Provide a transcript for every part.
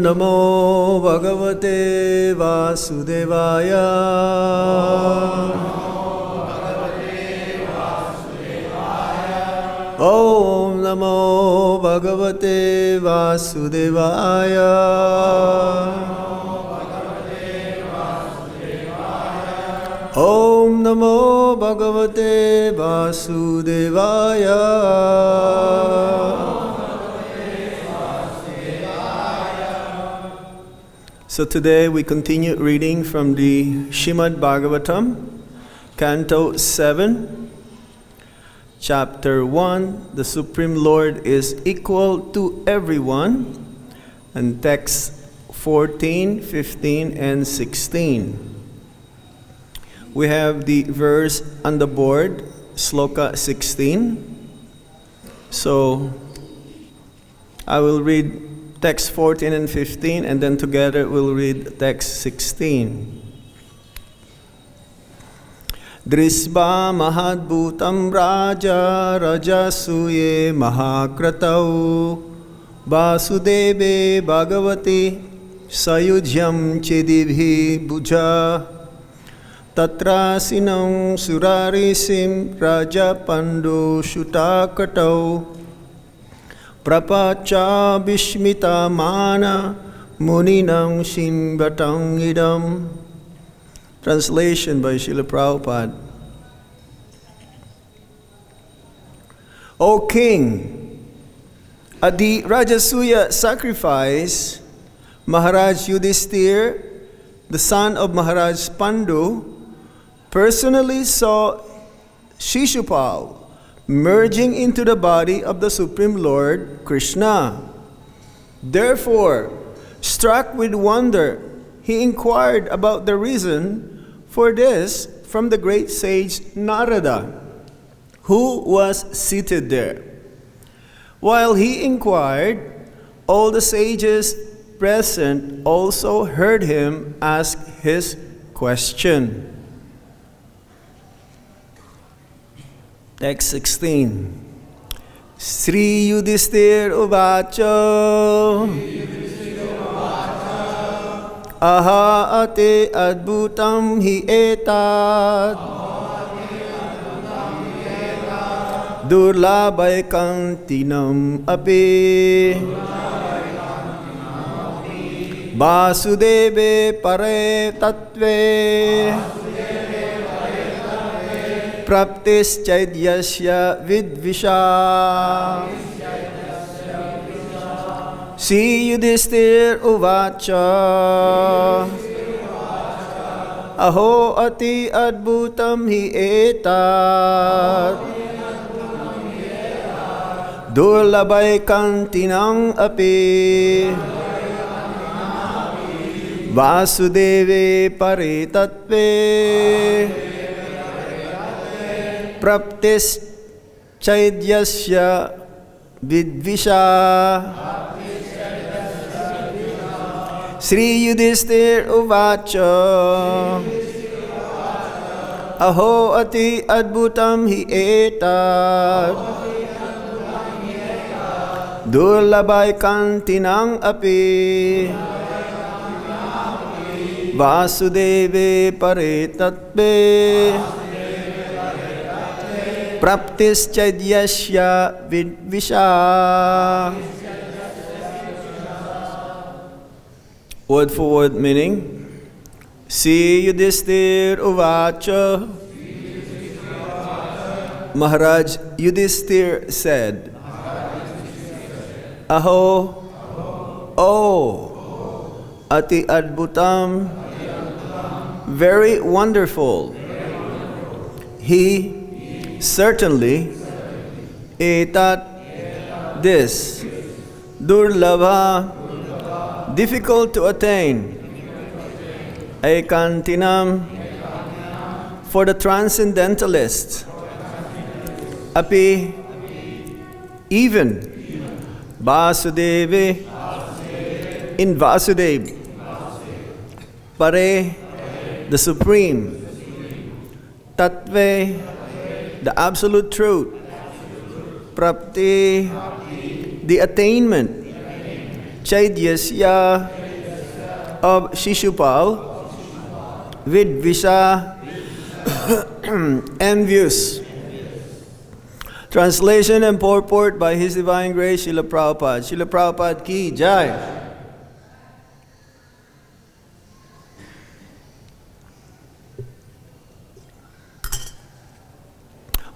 Namo Bhagavate Vasudevaya. Om Namo Bhagavate Vasudevaya. Om Namo Bhagavate Vasudevaya. So today we continue reading from the Srimad Bhagavatam, Canto 7, Chapter 1, The Supreme Lord is equal to everyone, and texts 14, 15, and 16. We have the verse on the board, Sloka 16. So I will read text 14 and 15, and then together we'll read text 16. Drisva mahadbhutam raja rajasuye mahakratau vasudeve bhagavati sayujyam chidibhi bhuja tatrasinam surarisim raja pandu shutakatau prapacha bishmita mana muninam shinvatang idam. Translation by Srila Prabhupada. O King, at the Rajasuya sacrifice, Maharaj Yudhisthira, the son of Maharaj Pandu, personally saw Shishupal merging into the body of the Supreme Lord Krishna. Therefore, struck with wonder, he inquired about the reason for this from the great sage Narada, who was seated there. While he inquired, all the sages present also heard him ask his question. Text 16. Sri Yudhisthira uvacha aha ate adbhutam hi etat durlabhaikantinam api vasudeve pare tatve praptis chaidyasya vidvisha. Sri Yudhisthira uvacha aho ati adbhutam hi etat durlabhaikantinam api vasudeve pare tatve praptis chaidyasya vidvisha. Sri Yudhisthira uvacha aho ati adbhutam hi etat durlabhaikantinam api vasudeve pare tatve praptis chaidyasya vidvisha. Word for word meaning. Sri Yudhisthira uvacha. Maharaj Yudhisthira said, Aho, oh, ati adbhutam, very wonderful. He certainly, etat, this, durlabha, difficult to attain, ekantinam, for the transcendentalist, api, even, Vasudevi, in Vasudev, pare, the supreme, tattve, the absolute truth, prapti, the attainment, Chaidyasya of Shishupal, Vidvisha, envious. Translation and purport by His Divine Grace Srila Prabhupada. Srila Prabhupada ki jai.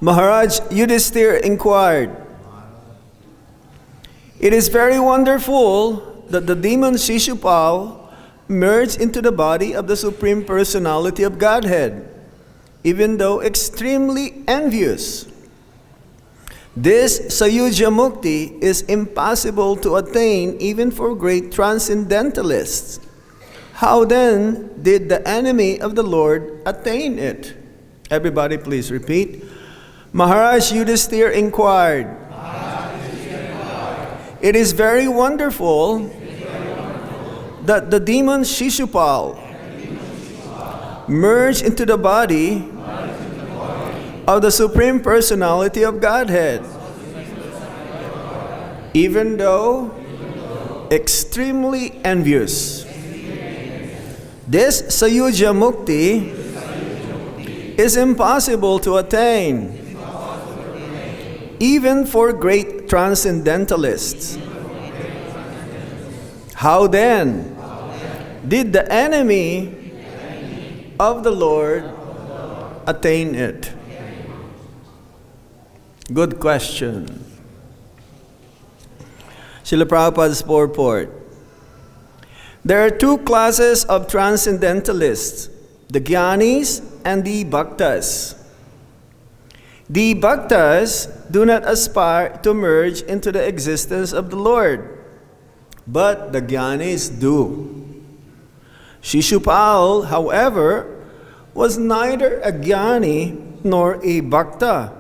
Maharaj Yudhisthira inquired, "It is very wonderful that the demon Shishupal merged into the body of the Supreme Personality of Godhead, even though extremely envious. This Sayuja Mukti is impossible to attain even for great transcendentalists. How then did the enemy of the Lord attain it?" Everybody please repeat. Maharaj Yudhisthira inquired, "It is very wonderful that the demon Shishupal merged into the body of the Supreme Personality of Godhead, even though extremely envious. This Sayuja Mukti is impossible to attain, even for great transcendentalists. How then did the enemy of the Lord attain it?" Good question. Srila Prabhupada's purport. There are two classes of transcendentalists, the Jnanis and the Bhaktas. The Bhaktas do not aspire to merge into the existence of the Lord, but the Jnanis do. Shishupal, however, was neither a Jnani nor a Bhakta.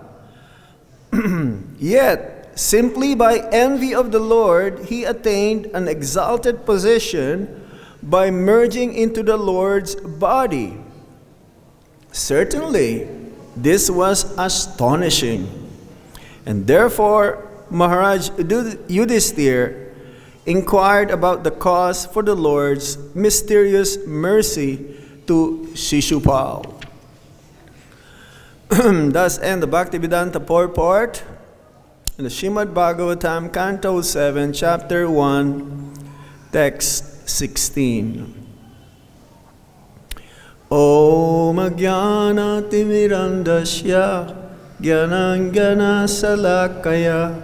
Yet, simply by envy of the Lord, he attained an exalted position by merging into the Lord's body. Certainly, this was astonishing. And therefore, Maharaj Yudhisthira inquired about the cause for the Lord's mysterious mercy to Shishupal. Thus end the Bhaktivedanta purport in the Srimad Bhagavatam, Canto 7, Chapter 1, Text 16. Om Ajnana Timirandasya Jnanangana Salakaya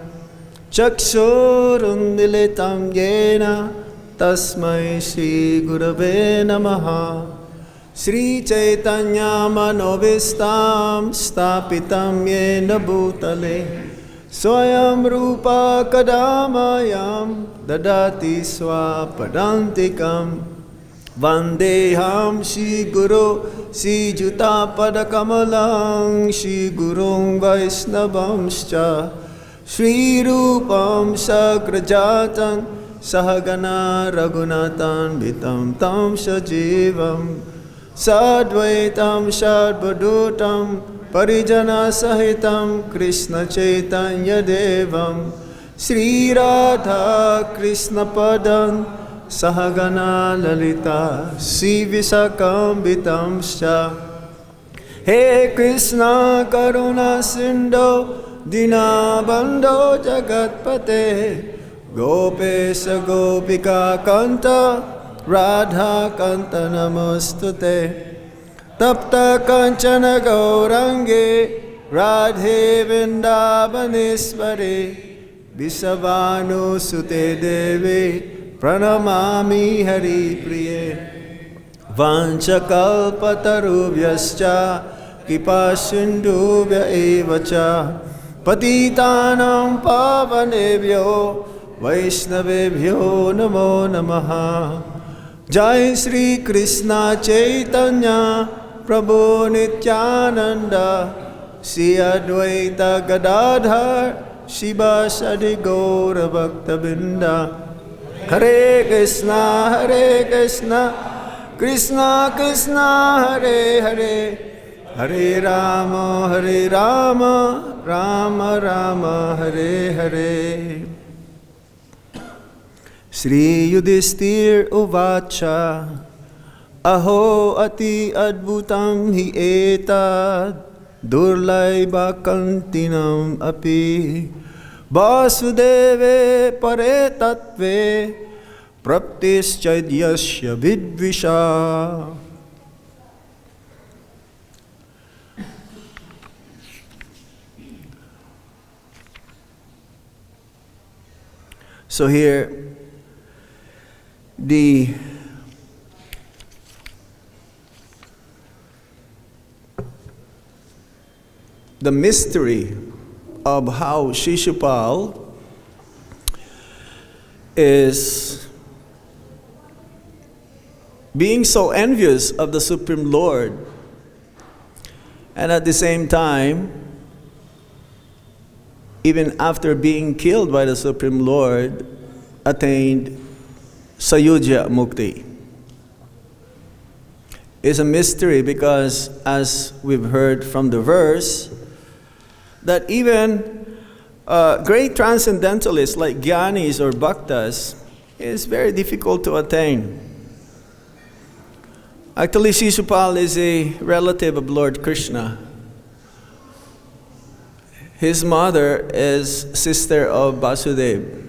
Chakshurundilitam Yena Tasmai Shri Gurave Namaha. Sri Chaitanya Manobhistam Stapitam Yena Bhutale Swayam Rupa Kadamayam Dadati Swapadantikam Vandeham Shri Guru Shri Juta Padakamalang Shri Gurung Vaisnavamscha Shri Rupam Sagrajatan Sahagana Raghunatan Vitam Tam Sajivam Sadvaitam Sadvadutam Parijana Sahitam Krishna Chaitanya Devam Sri Radha Krishna Padan Sahagana Lalita Sri Visakambitam Scha. He Krishna Karuna Sindho Dinabandho Jagatpate Gopesha Gopika Kanta Radha Kanta Namostute Tapta Kanchana Gaurange Radhe Vrindavaneshwari Visavanu Sute Devi Pranamami Hari Priye Vanchakalpatarubhyascha Kipasindubhya evacha Patitanam pavanebhyo Vaishnavebhyo namo namaha. Jai Sri Krishna Chaitanya Prabhu Nityananda Sri Advaita Gadadhar Shivasadi Gaura Bhaktabinda. Hare Krishna Krishna Krishna Hare Hare Hare Rama Rama Rama Hare Hare. Sri Yudhisthira Uvacha Aho ati adbhutam hi etad durlaiva kantinam api Vasudeve pare tattve praptischadyasya vidvisha. So here, the mystery of how Shishupal is being so envious of the Supreme Lord, and at the same time, even after being killed by the Supreme Lord, attained Sayujya Mukti. It's a mystery because, as we've heard from the verse, that even great transcendentalists like Gyanis or Bhaktas is very difficult to attain. Actually, Shishupal is a relative of Lord Krishna. His mother is sister of Vasudeva,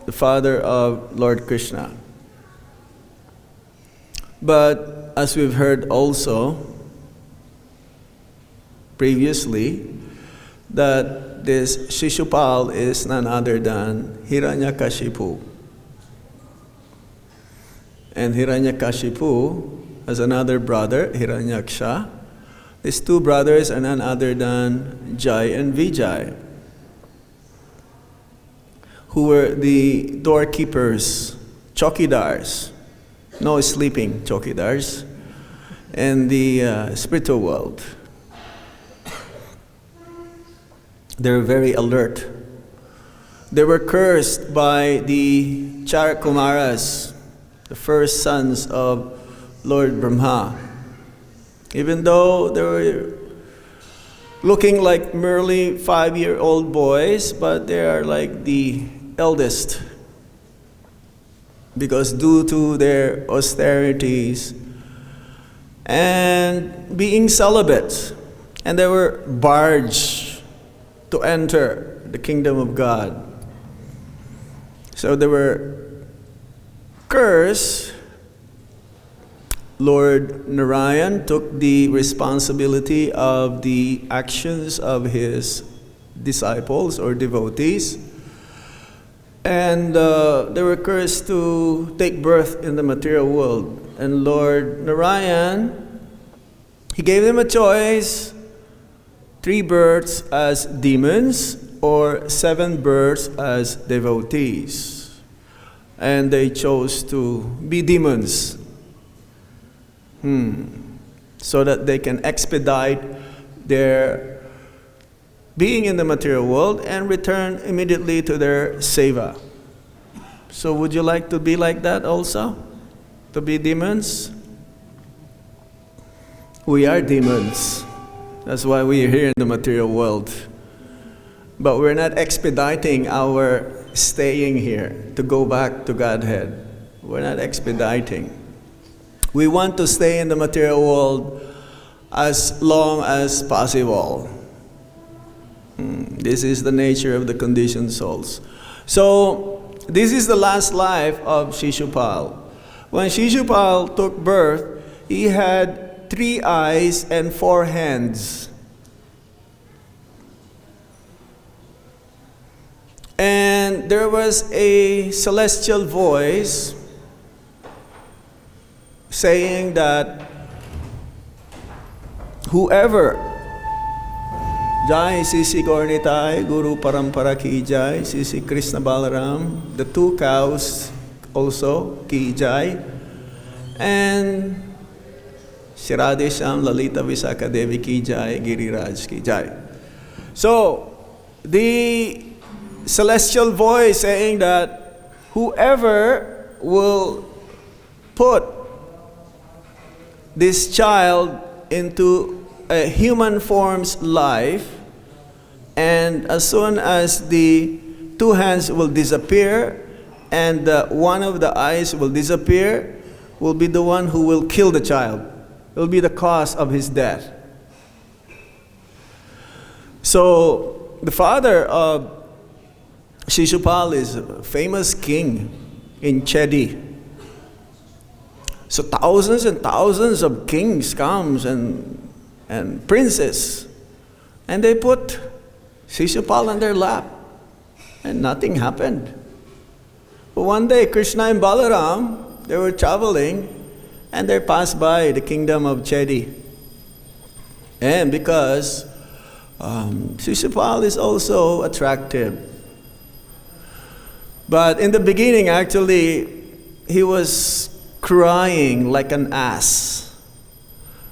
the father of Lord Krishna. But as we've heard also previously, that this Shishupal is none other than Hiranyakashipu. And Hiranyakashipu has another brother, Hiranyaksha. These two brothers are none other than Jai and Vijay, who were the doorkeepers, chokidars, no sleeping chokidars, in the spiritual world. They were very alert. They were cursed by the Charakumaras, the first sons of Lord Brahma. Even though they were looking like merely 5-year-old boys, but they are like the eldest, because due to their austerities and being celibate, and they were barred to enter the kingdom of God. So they were cursed. Lord Narayan took the responsibility of the actions of his disciples or devotees, and they were cursed to take birth in the material world. And Lord Narayan, he gave them a choice: 3 births as demons or 7 births as devotees. And they chose to be demons. So that they can expedite their being in the material world and return immediately to their seva. So would you like to be like that also? To be demons? We are demons. That's why we are here in the material world. But we're not expediting our staying here to go back to Godhead. We're not expediting. We want to stay in the material world as long as possible. This is the nature of the conditioned souls. So, this is the last life of Shishupal. When Shishupal took birth, he had 3 eyes and 4 hands. And there was a celestial voice saying that whoever Jai Sisi Gornitai, Guru Parampara Ki Jai, Sisi Krishna Balaram, the 2 cows also, Ki Jai, and Shiradesham Lalita Visakha Devi Ki Jai, Giriraj Ki Jai. So, the celestial voice saying that whoever will put this child into a human form's life, and as soon as the 2 hands will disappear and one of the eyes will disappear, will be the one who will kill the child. It will be the cause of his death. So the father of Shishupal is a famous king in Chedi. So thousands and thousands of kings comes and princes, and they put Shishupal on their lap, and nothing happened. But one day, Krishna and Balaram, they were traveling, and they passed by the kingdom of Chedi. And because Shishupal is also attractive. But in the beginning, actually, he was crying like an ass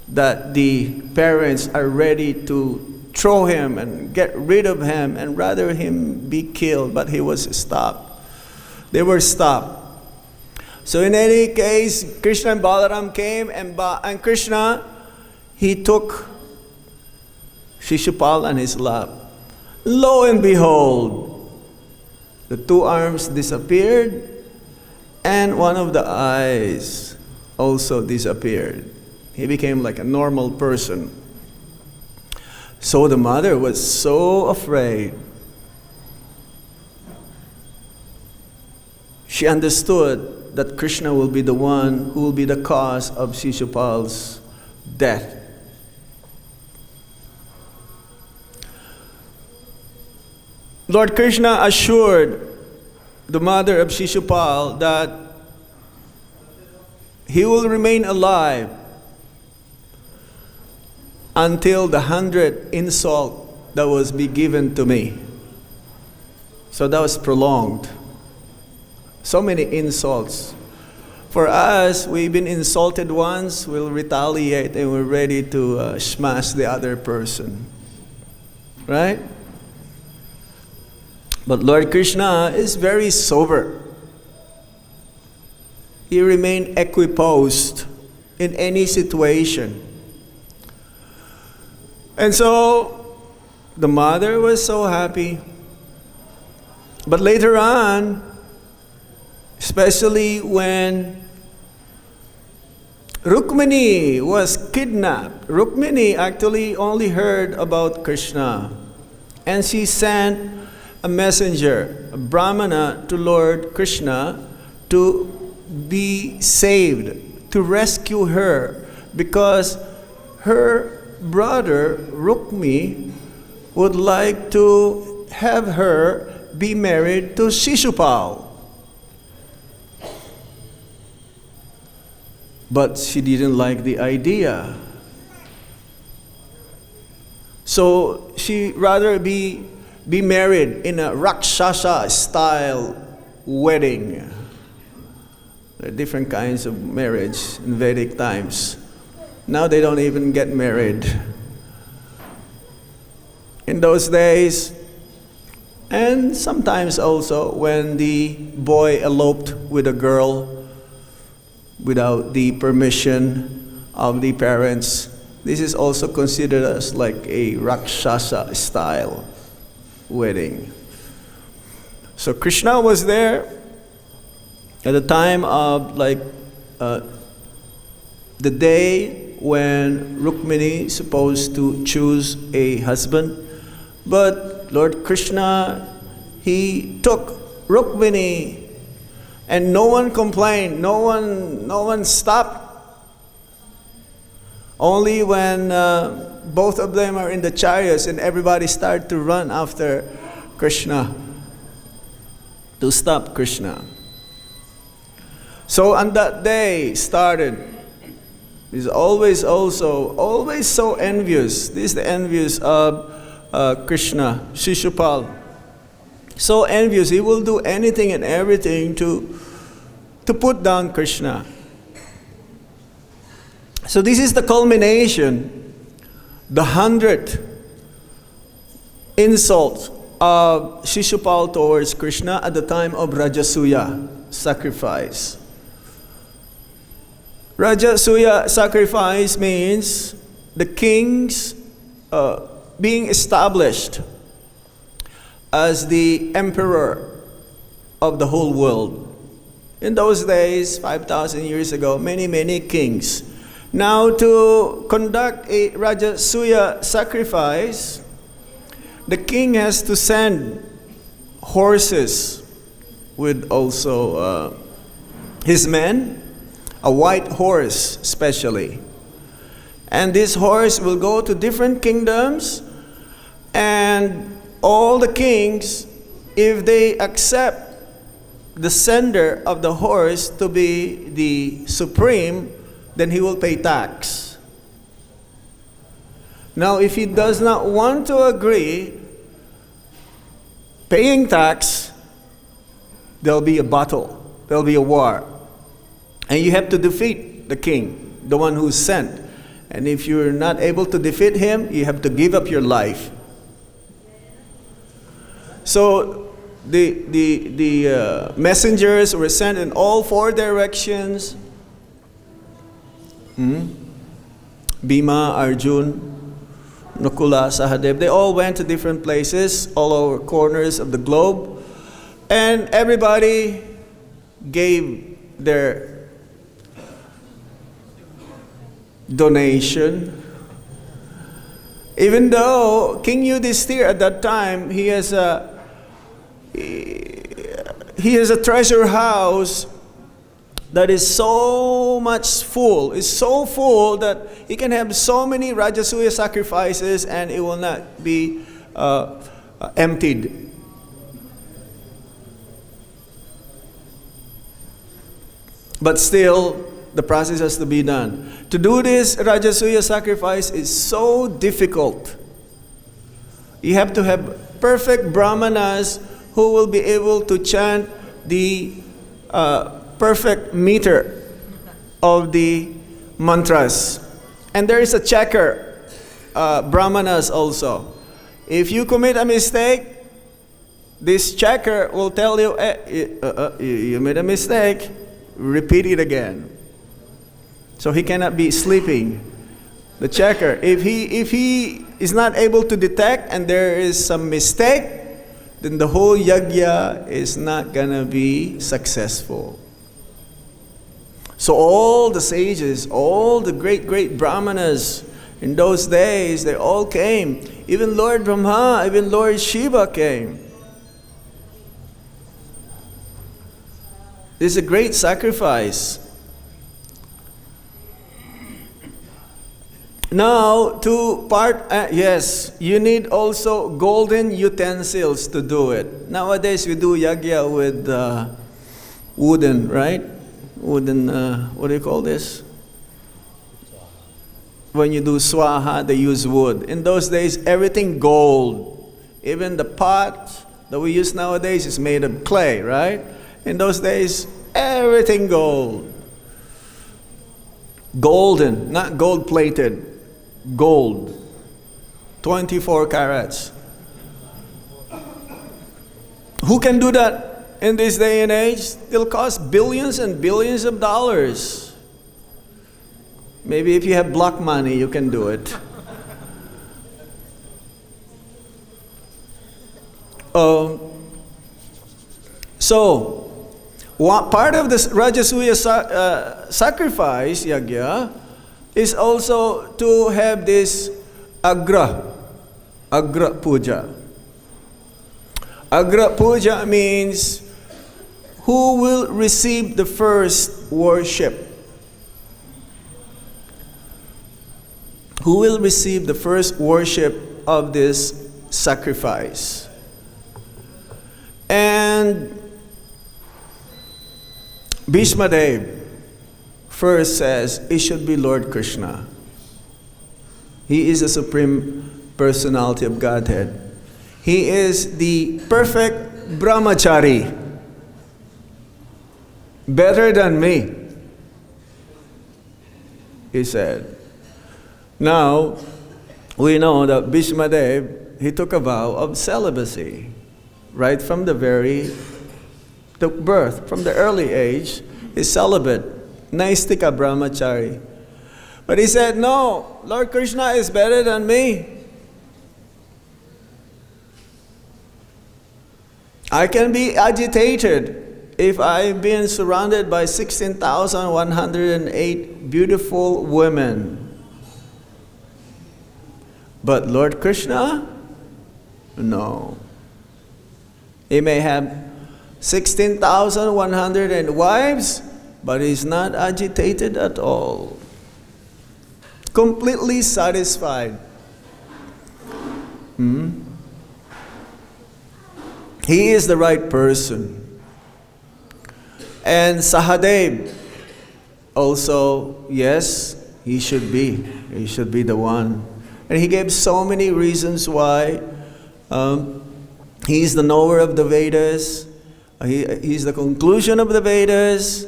that the parents are ready to throw him and get rid of him and rather him be killed. But he was stopped. They were stopped. So in any case, Krishna and Balaram came, and Krishna, he took Shishupal on his lap. Lo and behold, the two arms disappeared, and one of the eyes also disappeared. He became like a normal person. So the mother was so afraid. She understood that Krishna will be the one who will be the cause of Shishupal's death. Lord Krishna assured the mother of Shishupal that he will remain alive until the 100th insult that was be given to me. So that was prolonged. So many insults. For us, we've been insulted once, we'll retaliate and we're ready to smash the other person. Right? But Lord Krishna is very sober. He remained equiposed in any situation. And so the mother was so happy. But later on, especially when Rukmini was kidnapped, Rukmini actually only heard about Krishna. And she sent a messenger, a brahmana, to Lord Krishna to be saved, to rescue her, because her brother Rukmi would like to have her be married to Shishupal. But she didn't like the idea. So she rather be married in a Rakshasa style wedding. There are different kinds of marriage in Vedic times. Now they don't even get married. In those days, and sometimes also when the boy eloped with a girl without the permission of the parents, this is also considered as like a Rakshasa style wedding. So Krishna was there at the time of the day when Rukmini is supposed to choose a husband. But Lord Krishna, he took Rukmini, and no one complained, no one stopped. Only when both of them are in the chariots and everybody started to run after Krishna to stop Krishna. So on that day started, he's always so envious. This is the envious of Krishna, Shishupal. So envious, he will do anything and everything to put down Krishna. So this is the culmination, the 100th insult of Shishupal towards Krishna at the time of Rajasuya sacrifice. Rajasuya sacrifice means the kings being established as the emperor of the whole world. In those days, 5,000 years ago, many kings. Now, to conduct a Rajasuya sacrifice, the king has to send horses with also his men, a white horse especially. And this horse will go to different kingdoms, and all the kings, if they accept the sender of the horse to be the supreme, then he will pay tax. Now, if he does not want to agree paying tax, there'll be a battle, there'll be a war. And you have to defeat the king, the one who's sent. And if you're not able to defeat him, you have to give up your life. So the messengers were sent in all four directions. Bhima, Arjun, Nakula, Sahadev, they all went to different places, all over corners of the globe. And everybody gave their donation. Even though King Yudhishthira at that time, he has a treasure house that is so much full. It's so full that he can have so many Rajasuya sacrifices and it will not be emptied. But still, the process has to be done. To do this Rajasuya sacrifice is so difficult. You have to have perfect brahmanas who will be able to chant the perfect meter of the mantras. And there is a checker, brahmanas also. If you commit a mistake, this checker will tell you, you made a mistake, repeat it again. So he cannot be sleeping. The checker, if he is not able to detect and there is some mistake, then the whole yajna is not gonna be successful. So all the sages, all the great brahmanas in those days, they all came. Even Lord Brahma, even Lord Shiva came. This is a great sacrifice. Now, yes, you need also golden utensils to do it. Nowadays, we do yajna with wooden, right? Wooden, what do you call this? When you do swaha, they use wood. In those days, everything gold. Even the pot that we use nowadays is made of clay, right? In those days, everything gold. Golden, not gold-plated. Gold. 24 carats. Who can do that in this day and age? It'll cost billions and billions of dollars. Maybe if you have black money, you can do it. So, part of this Rajasuya sacrifice, yajna, is also to have this agra puja. Agra puja means who will receive the first worship. Who will receive the first worship of this sacrifice? And Bhishma Dev first says it should be Lord Krishna. He is the Supreme Personality of Godhead. He is the perfect brahmachari. Better than me, he said. Now, we know that Bhishma Dev, he took a vow of celibacy. Right from the birth, from the early age, he's celibate. Naistika brahmachari. But he said, no, Lord Krishna is better than me. I can be agitated if I've been surrounded by 16,108 beautiful women, but Lord Krishna, no. He may have 16,100 wives, but he's not agitated at all. Completely satisfied. He is the right person. And Sahadev also, yes, he should be. He should be the one. And he gave so many reasons why. He's the knower of the Vedas. He's the conclusion of the Vedas.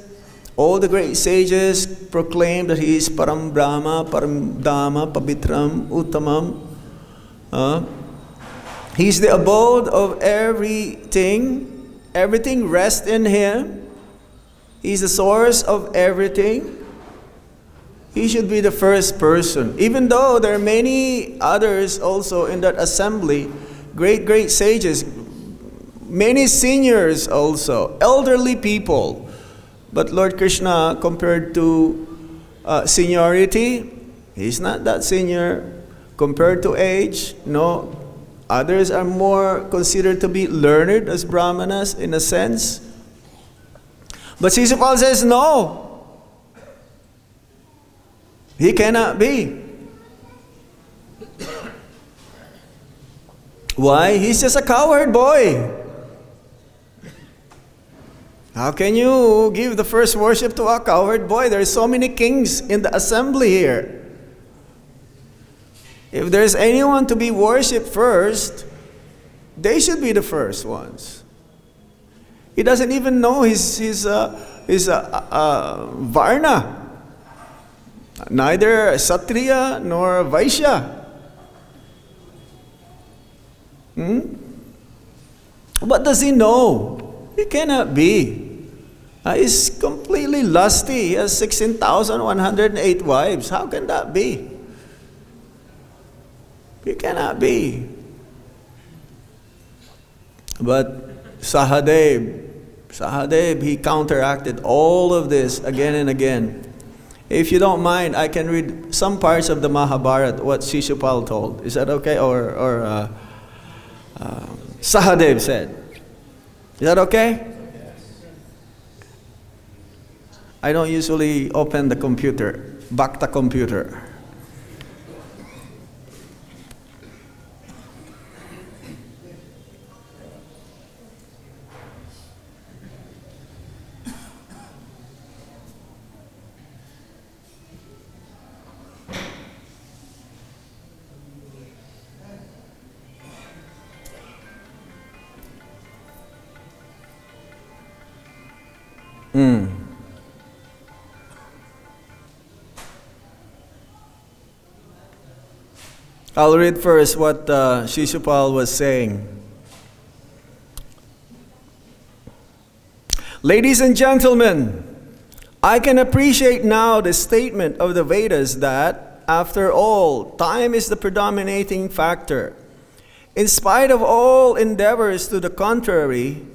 All the great sages proclaim that he is Param Brahma, Param Dhamma, Pavitram, Uttamam. He's the abode of everything. Everything rests in him. He's the source of everything. He should be the first person. Even though there are many others also in that assembly, great sages, many seniors also, elderly people. But Lord Krishna, compared to seniority, he's not that senior. Compared to age, no. Others are more considered to be learned as brahmanas in a sense. But Sisupal says no. He cannot be. Why? He's just a coward boy. How can you give the first worship to a coward boy? There are so many kings in the assembly here. If there's anyone to be worshipped first, they should be the first ones. He doesn't even know his Varna. Neither Satriya nor Vaishya. What does he know? He cannot be. He's completely lusty. He has 16,108 wives. How can that be? He cannot be. But Sahadev, he counteracted all of this again and again. If you don't mind, I can read some parts of the Mahabharata, what Shishupal told. Is that okay? Or Sahadev said. Is that okay? I don't usually open the computer, Bhakta computer. I'll read first what Shishupal was saying. Ladies and gentlemen, I can appreciate now the statement of the Vedas that, after all, time is the predominating factor. In spite of all endeavors to the contrary,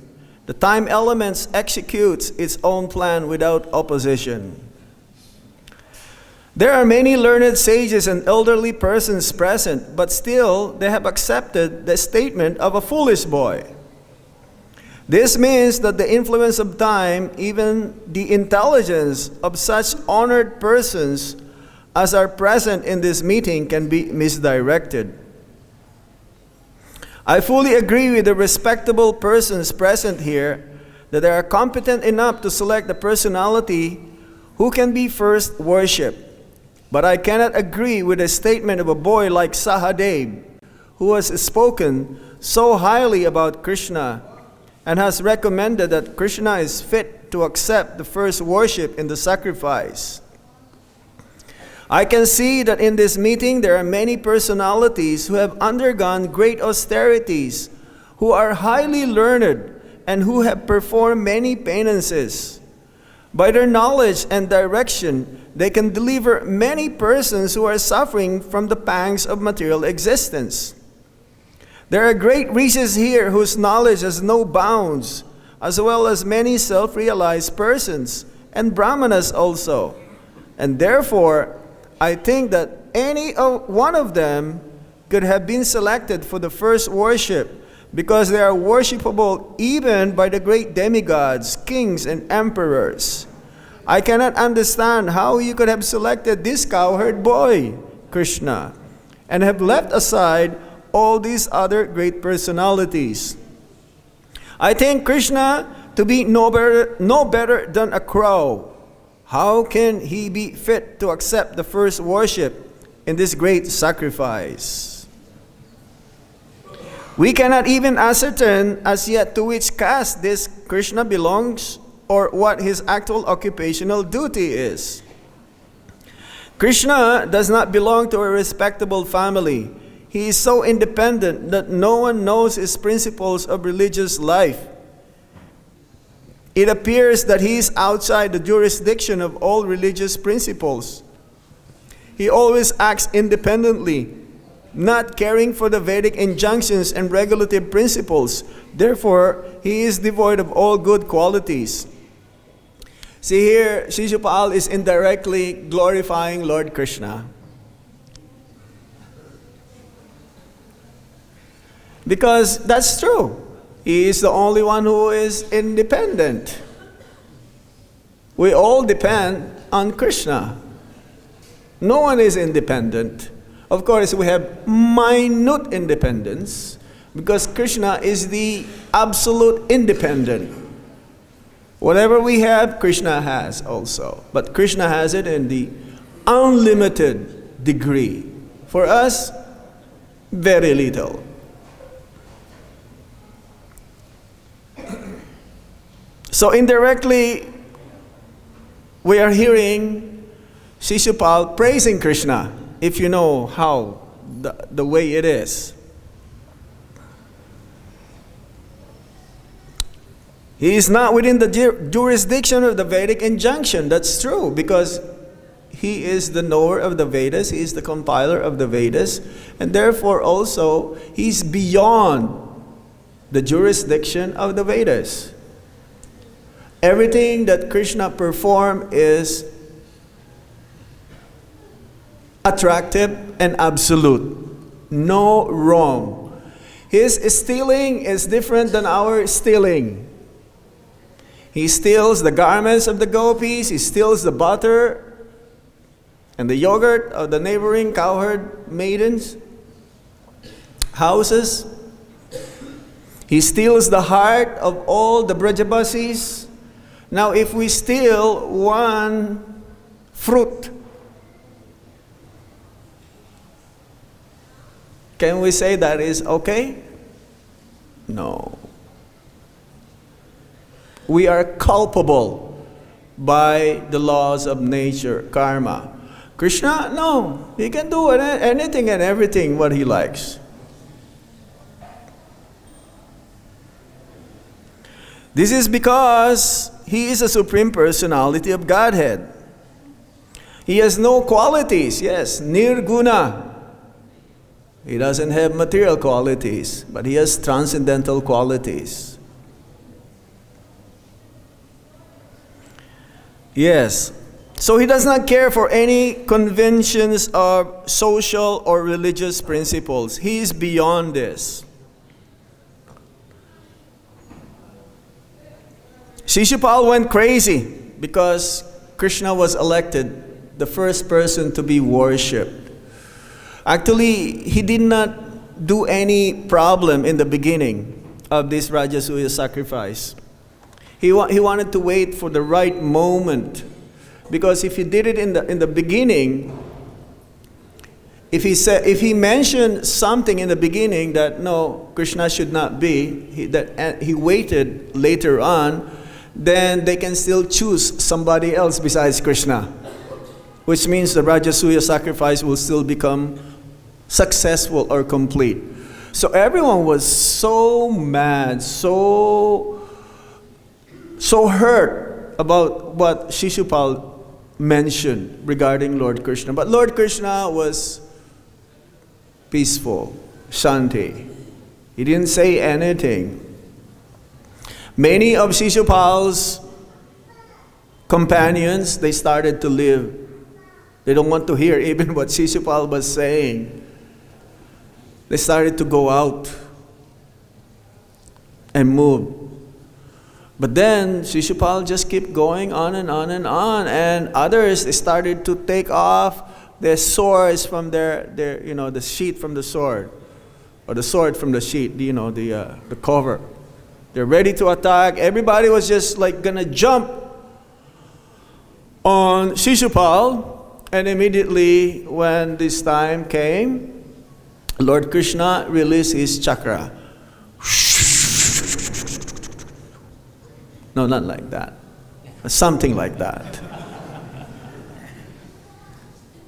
the time element executes its own plan without opposition. There are many learned sages and elderly persons present, but still they have accepted the statement of a foolish boy. This means that the influence of time, even the intelligence of such honored persons as are present in this meeting, can be misdirected. I fully agree with the respectable persons present here that they are competent enough to select the personality who can be first worshipped. But I cannot agree with the statement of a boy like Sahadev, who has spoken so highly about Krishna and has recommended that Krishna is fit to accept the first worship in the sacrifice. I can see that in this meeting there are many personalities who have undergone great austerities, who are highly learned, and who have performed many penances. By their knowledge and direction, they can deliver many persons who are suffering from the pangs of material existence. There are great rishis here whose knowledge has no bounds, as well as many self-realized persons, and brahmanas also. And therefore, I think that any one of them could have been selected for the first worship, because they are worshipable even by the great demigods, kings, and emperors. I cannot understand how you could have selected this cowherd boy, Krishna, and have left aside all these other great personalities. I think Krishna to be no better than a crow. How can he be fit to accept the first worship in this great sacrifice? We cannot even ascertain as yet to which caste this Krishna belongs or what his actual occupational duty is. Krishna does not belong to a respectable family. He is so independent that no one knows his principles of religious life. It appears that he is outside the jurisdiction of all religious principles. He always acts independently, not caring for the Vedic injunctions and regulative principles. Therefore, he is devoid of all good qualities. See here, Shishupal is indirectly glorifying Lord Krishna. Because that's true. He is the only one who is independent. We all depend on Krishna. No one is independent. Of course, we have minute independence because Krishna is the absolute independent. Whatever we have, Krishna has also. But Krishna has it in the unlimited degree. For us, very little. So indirectly, we are hearing Shishupal praising Krishna, if you know how, the way it is. He is not within the jurisdiction of the Vedic injunction. That's true, because he is the knower of the Vedas, he is the compiler of the Vedas, and therefore also he is beyond the jurisdiction of the Vedas. Everything that Krishna performed is attractive and absolute. No wrong. His stealing is different than our stealing. He steals the garments of the gopis, he steals the butter and the yogurt of the neighboring cowherd maidens' houses. He steals the heart of all the Brajabasis. Now, if we steal one fruit, can we say that is okay? No. We are culpable by the laws of nature, karma. Krishna, no. He can do anything and everything what he likes. This is because he is a supreme personality of Godhead. He has no qualities, yes, nirguna. He doesn't have material qualities, but he has transcendental qualities. Yes, so he does not care for any conventions of social or religious principles. He is beyond this. Shishupal went crazy because Krishna was elected the first person to be worshipped. Actually, he did not do any problem in the beginning of this Rajasuya sacrifice. He wanted to wait for the right moment, because if he did it in the beginning, if he mentioned something in the beginning that no, Krishna should not be, he waited later on, then they can still choose somebody else besides Krishna, which means the Rajasuya sacrifice will still become successful or complete. So everyone was so mad, so hurt about what Shishupal mentioned regarding Lord Krishna. But Lord Krishna was peaceful, shanti. He didn't say anything. Many of Shishupal's companions, they started to leave. They don't want to hear even what Shishupal was saying. They started to go out and move. But then Shishupal just kept going on and on and on, and others, they started to take off their swords from their the sheath from the sword, or the sword from the sheath, the cover. They're ready to attack. Everybody was just like gonna jump on Shishupal, and immediately when this time came, Lord Krishna released his chakra. No, not like that. Something like that.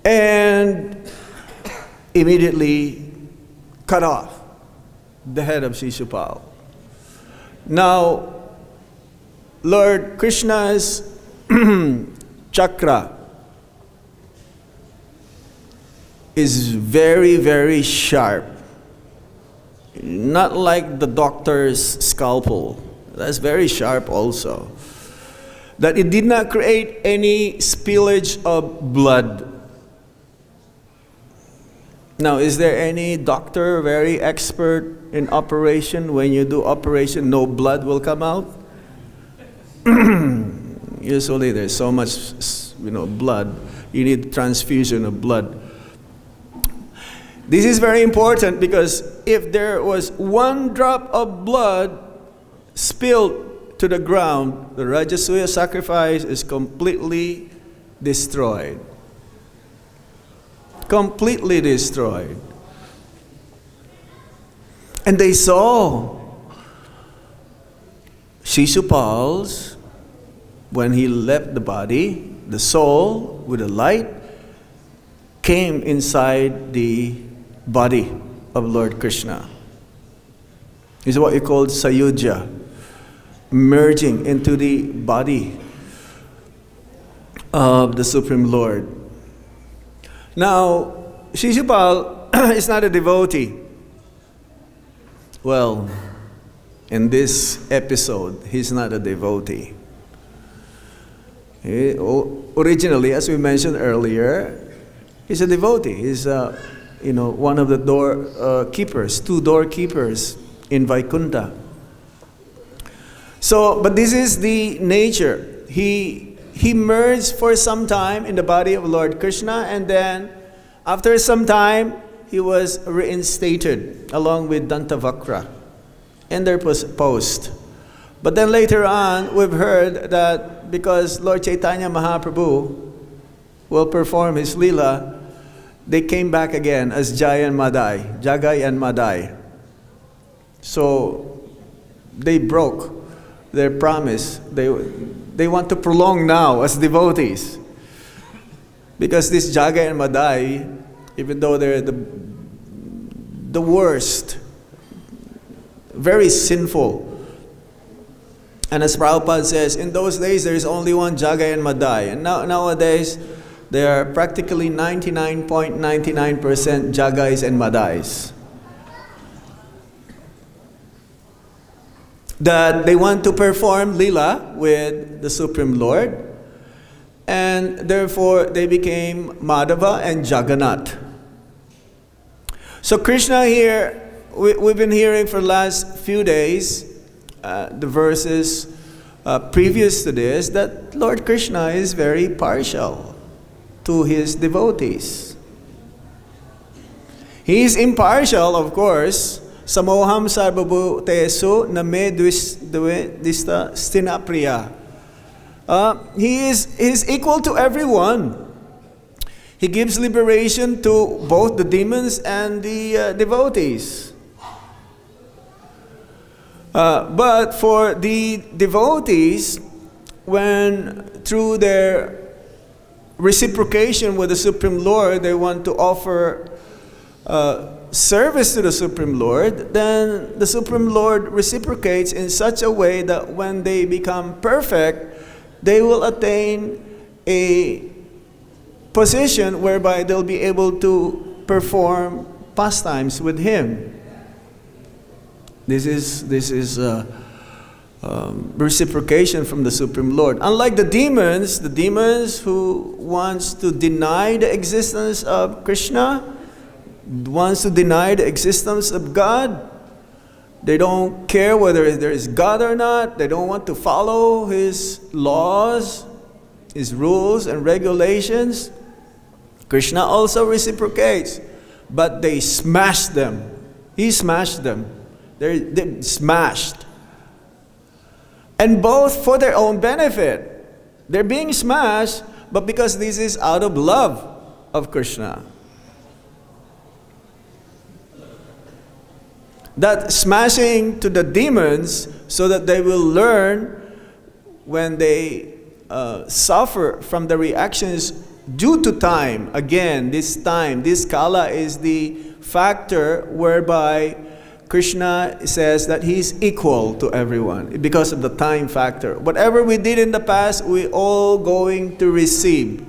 And immediately cut off the head of Shishupal. Now, Lord Krishna's chakra is very, very sharp. Not like the doctor's scalpel. That's very sharp also. That it did not create any spillage of blood. Now, is there any doctor very expert in operation? When you do operation, no blood will come out? Usually there's so much, blood. You need transfusion of blood. This is very important because if there was one drop of blood spilled to the ground, the Rajasuya sacrifice is completely destroyed. Completely destroyed. And they saw Shishupal's, when he left the body, the soul with the light came inside the body of Lord Krishna. This is what you call Sayuja, merging into the body of the Supreme Lord. Now, Shishupal is not a devotee. Well, in this episode, he's not a devotee. Originally, as we mentioned earlier, he's a devotee. He's one of the door keepers, 2 doorkeepers in Vaikuntha. So, but this is the nature. He merged for some time in the body of Lord Krishna, and then after some time, he was reinstated along with Dantavakra in their post. But then later on, we've heard that because Lord Chaitanya Mahaprabhu will perform his Leela, they came back again as Jai and Madai, Jagai and Madai. So they broke their promise. They want to prolong now as devotees. Because this Jagai and Madai, even though they're the worst, very sinful. And as Prabhupada says, in those days there is only one Jagai and Madai. And nowadays, there are practically 99.99% Jagais and Madais. That they want to perform Leela with the Supreme Lord, and therefore they became Madhava and Jagannath. So Krishna here, we've been hearing for the last few days, the verses previous to this, that Lord Krishna is very partial to his devotees. He is impartial, of course. Samoham sarvabhutesu name dvista stinapriya. He is equal to everyone. He gives liberation to both the demons and the devotees. But for the devotees, when through their reciprocation with the Supreme Lord, they want to offer service to the Supreme Lord, then the Supreme Lord reciprocates in such a way that when they become perfect, they will attain a position whereby they'll be able to perform pastimes with Him. This is reciprocation from the Supreme Lord. Unlike the demons who wants to deny the existence of Krishna, wants to deny the existence of God. They don't care whether there is God or not. They don't want to follow His laws, His rules and regulations. Krishna also reciprocates, but they smash them. He smashed them. They're smashed. And both for their own benefit. They're being smashed, but because this is out of love of Krishna. That smashing to the demons so that they will learn when they suffer from the reactions due to time. Again, this kala is the factor whereby Krishna says that He's equal to everyone because of the time factor. Whatever we did in the past, we all going to receive.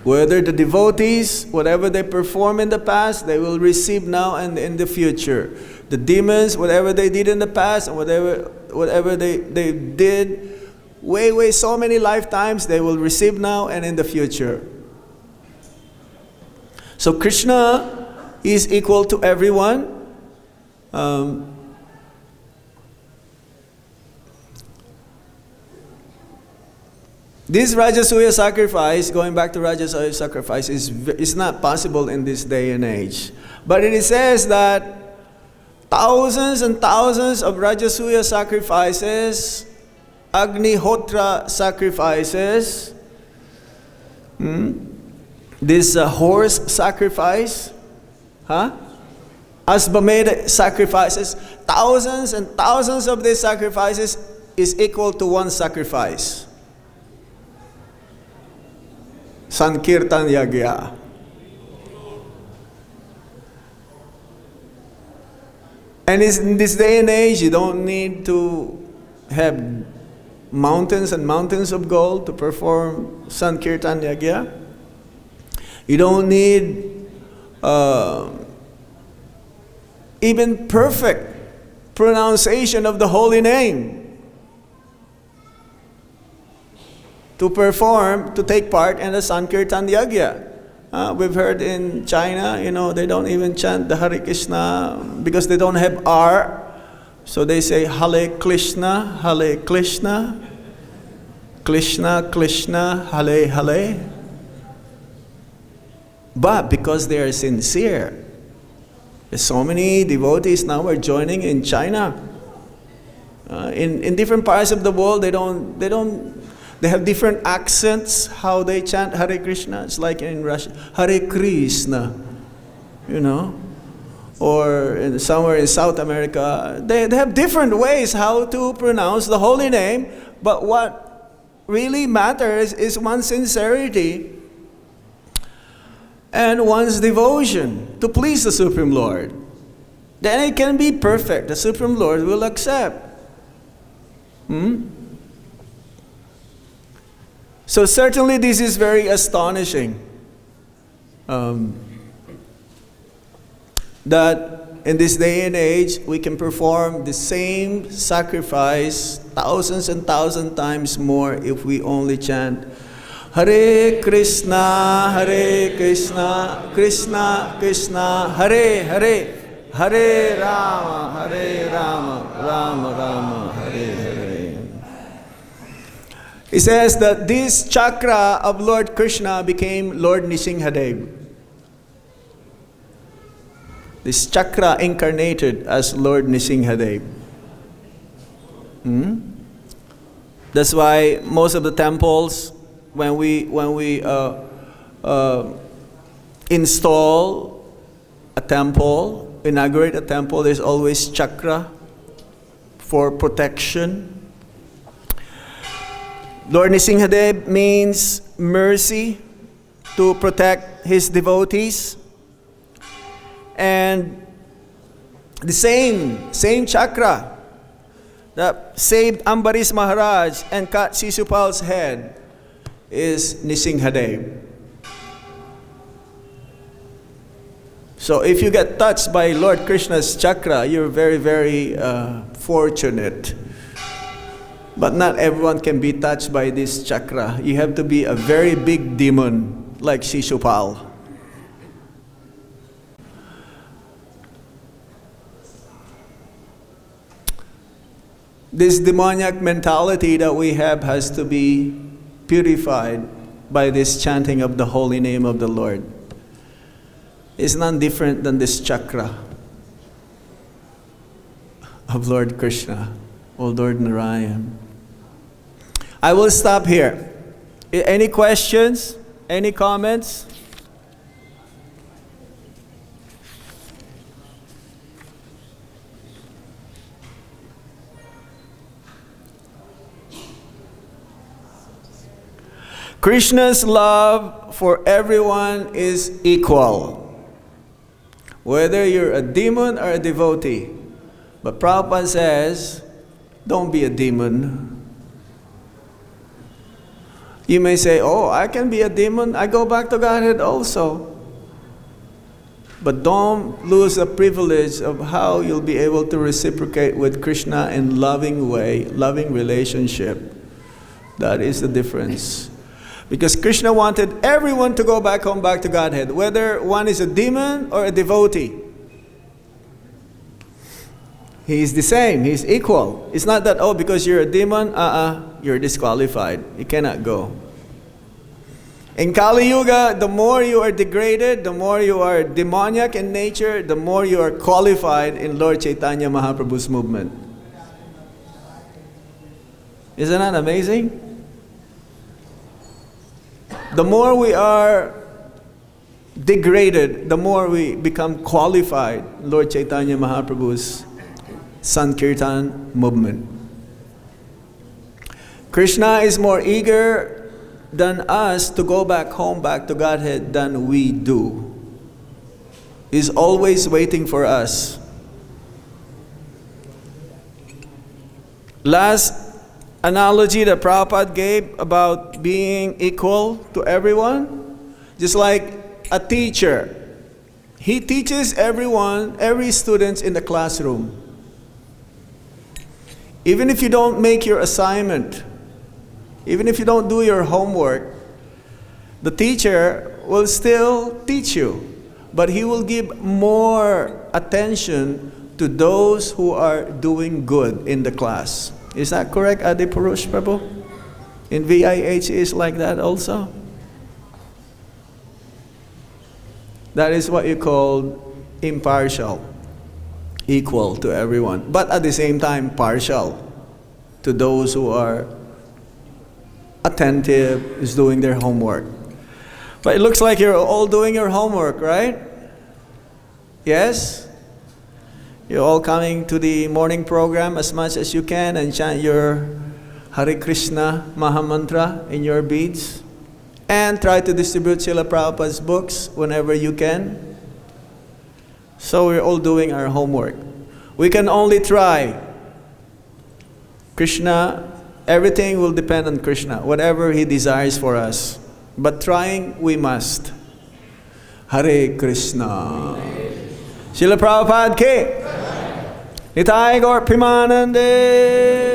Whether the devotees, whatever they perform in the past, they will receive now and in the future. The demons, whatever they did in the past, and whatever they did, way so many lifetimes, they will receive now and in the future. So Krishna is equal to everyone. This Rajasuya sacrifice, going back to Rajasuya sacrifice, is not possible in this day and age. But it says that thousands and thousands of Rajasuya sacrifices, Agnihotra sacrifices, this horse sacrifice, Asbameda sacrifices, thousands and thousands of these sacrifices is equal to one sacrifice. Sankirtan Yagya. And in this day and age, you don't need to have mountains and mountains of gold to perform Sankirtan Yagya. You don't need even perfect pronunciation of the holy name to take part in the Sankirtan Yagya. We've heard in China, they don't even chant the Hare Krishna because they don't have R. So they say Hare Krishna, Hare Krishna, Krishna Krishna, Hare Hare. But because they are sincere, there's so many devotees now are joining in China. In different parts of the world, they have different accents how they chant Hare Krishna. It's like in Russia, Hare Krishna, or somewhere in South America. They have different ways how to pronounce the holy name. But what really matters is one's sincerity and one's devotion to please the Supreme Lord. Then it can be perfect. The Supreme Lord will accept. So certainly this is very astonishing. That in this day and age, we can perform the same sacrifice thousands and thousands times more if we only chant Hare Krishna, Hare Krishna, Krishna Krishna, Hare Hare, Hare Rama, Hare Rama, Rama Rama, Hare Hare. He says that this chakra of Lord Krishna became Lord Nrsimhadev. This chakra incarnated as Lord Nrsimhadev. That's why most of the temples, when we install a temple, inaugurate a temple, there's always chakra for protection. Lord Nrsimhadev means mercy to protect his devotees. And the same chakra that saved Ambarish Maharaj and cut Sisupal's head is Nrsimhadev. So if you get touched by Lord Krishna's chakra, you're very, very fortunate. But not everyone can be touched by this chakra. You have to be a very big demon like Shishupal. This demoniac mentality that we have has to be purified by this chanting of the holy name of the Lord. It's none different than this chakra of Lord Krishna, O Lord Narayan. I will stop here. Any questions? Any comments? Krishna's love for everyone is equal, whether you're a demon or a devotee. But Prabhupada says, don't be a demon. You may say, oh, I can be a demon. I go back to Godhead also. But don't lose the privilege of how you'll be able to reciprocate with Krishna in loving way, loving relationship. That is the difference. Because Krishna wanted everyone to go back home, back to Godhead, whether one is a demon or a devotee. He is the same. He is equal. It's not that, oh, because you're a demon, you're disqualified. You cannot go. In Kali Yuga, the more you are degraded, the more you are demoniac in nature, the more you are qualified in Lord Chaitanya Mahaprabhu's movement. Isn't that amazing? The more we are degraded, the more we become qualified in Lord Chaitanya Mahaprabhu's Sankirtan movement. Krishna is more eager than us to go back home, back to Godhead than we do. He's always waiting for us. Last analogy that Prabhupada gave about being equal to everyone, just like a teacher. He teaches everyone, every student in the classroom. Even if you don't make your assignment, even if you don't do your homework, the teacher will still teach you. But he will give more attention to those who are doing good in the class. Is that correct, Adi Purush Prabhu? In VIH is like that also? That is what you call impartial. Equal to everyone, but at the same time partial to those who are attentive, is doing their homework. But it looks like you're all doing your homework, right? Yes? You're all coming to the morning program as much as you can and chant your Hare Krishna Mahamantra in your beads. And try to distribute Srila Prabhupada's books whenever you can. So we're all doing our homework. We can only try. Krishna, everything will depend on Krishna, whatever He desires for us. But trying, we must. Hare Krishna. Srila Prabhupada ki. Nitai Gaur Premanande.